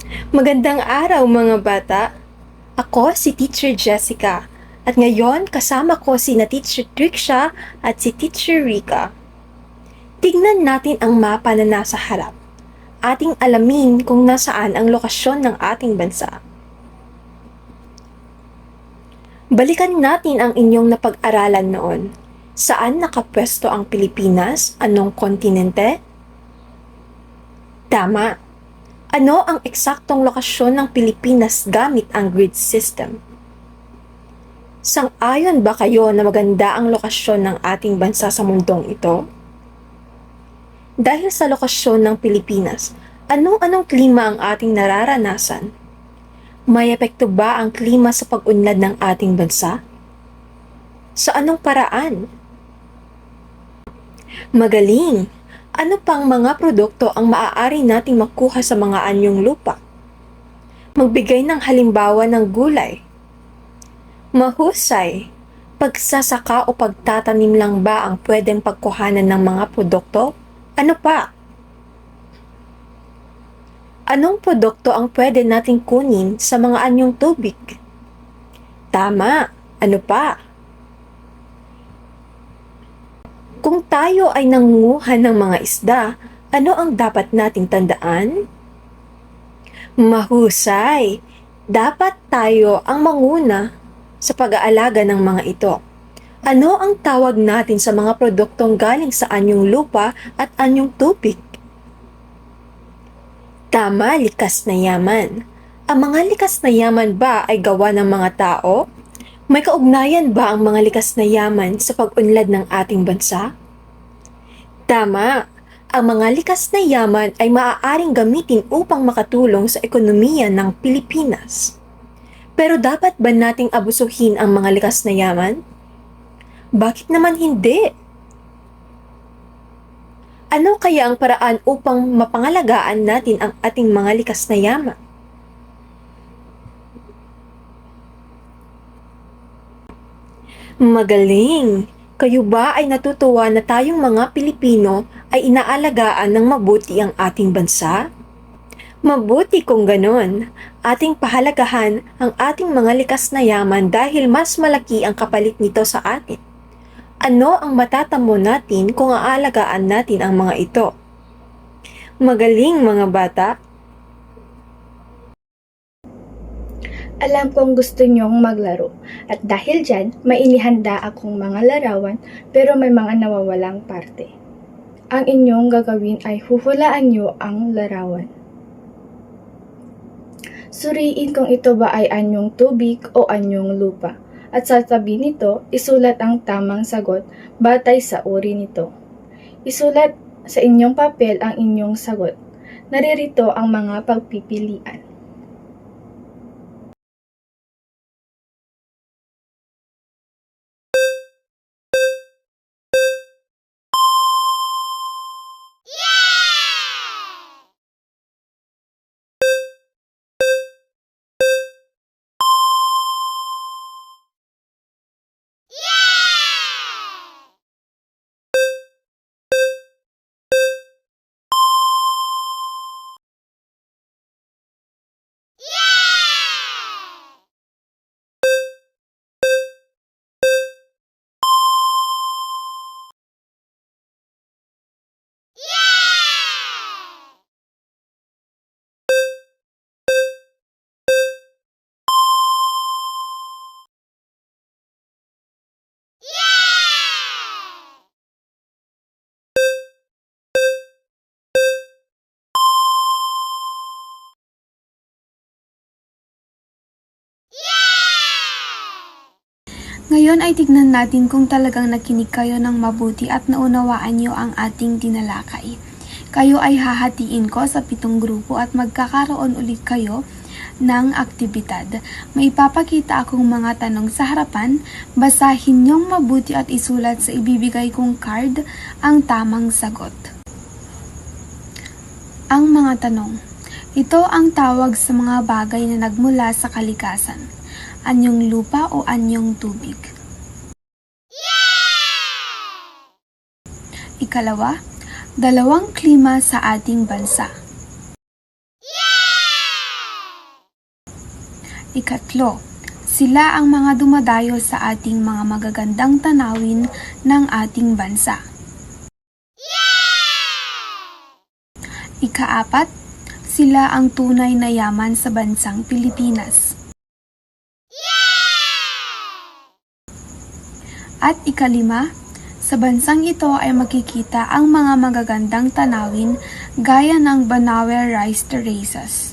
Magandang araw mga bata! Ako si Teacher Jessica at ngayon kasama ko si na Teacher Triksha at si Teacher Rika. Tignan natin ang mapa na nasa harap. Ating alamin kung nasaan ang lokasyon ng ating bansa. Balikan natin ang inyong napag-aralan noon. Saan nakapwesto ang Pilipinas? Anong kontinente? Tama! Ano ang eksaktong lokasyon ng Pilipinas gamit ang grid system? Sang-ayon ba kayo na maganda ang lokasyon ng ating bansa sa mundong ito? Dahil sa lokasyon ng Pilipinas, anong-anong klima ang ating nararanasan? May epekto ba ang klima sa pag-unlad ng ating bansa? Sa anong paraan? Magaling! Ano pang mga produkto ang maaari nating makuha sa mga anyong lupa? Magbigay ng halimbawa ng gulay. Mahusay! Pagsasaka o pagtatanim lang ba ang pwedeng pagkuhanan ng mga produkto? Ano pa? Anong produkto ang pwede nating kunin sa mga anyong tubig? Tama! Ano pa? Kung tayo ay nangunguha ng mga isda, ano ang dapat nating tandaan? Mahusay! Dapat tayo ang manguna sa pag-aalaga ng mga ito. Ano ang tawag natin sa mga produktong galing sa anyong lupa at anyong tubig? Tama, likas na yaman. Ang mga likas na yaman ba ay gawa ng mga tao? May kaugnayan ba ang mga likas na yaman sa pag-unlad ng ating bansa? Tama! Ang mga likas na yaman ay maaaring gamitin upang makatulong sa ekonomiya ng Pilipinas. Pero dapat ba nating abusuhin ang mga likas na yaman? Bakit naman hindi? Ano kaya ang paraan upang mapangalagaan natin ang ating mga likas na yaman? Magaling! Kayo ba ay natutuwa na tayong mga Pilipino ay inaalagaan ng mabuti ang ating bansa? Mabuti kung ganon. Ating pahalagahan ang ating mga likas na yaman dahil mas malaki ang kapalit nito sa atin. Ano ang matatamo natin kung aalagaan natin ang mga ito? Magaling mga bata! Alam kong gusto niyong maglaro at dahil dyan, may inihanda akong mga larawan pero may mga nawawalang parte. Ang inyong gagawin ay huhulaan niyo ang larawan. Suriin kung ito ba ay anyong tubig o anyong lupa at sa tabi nito, isulat ang tamang sagot batay sa uri nito. Isulat sa inyong papel ang inyong sagot. Naririto ang mga pagpipilian. Ngayon ay tignan natin kung talagang nakinig kayo ng mabuti at naunawaan niyo ang ating tinalakay. Kayo ay hahatiin ko sa 7 grupo at magkakaroon ulit kayo ng aktibidad. May ipapakita akong mga tanong sa harapan, basahin niyong mabuti at isulat sa ibibigay kong card ang tamang sagot. Ang mga tanong. Ito ang tawag sa mga bagay na nagmula sa kalikasan. Anyong lupa o anyong tubig? Ikalawa, dalawang klima sa ating bansa. Ikatlo, sila ang mga dumadayo sa ating mga magagandang tanawin ng ating bansa. Ikaapat, sila ang tunay na yaman sa bansang Pilipinas. At ikalima, sa bansang ito ay makikita ang mga magagandang tanawin gaya ng Banawe Rice Terraces.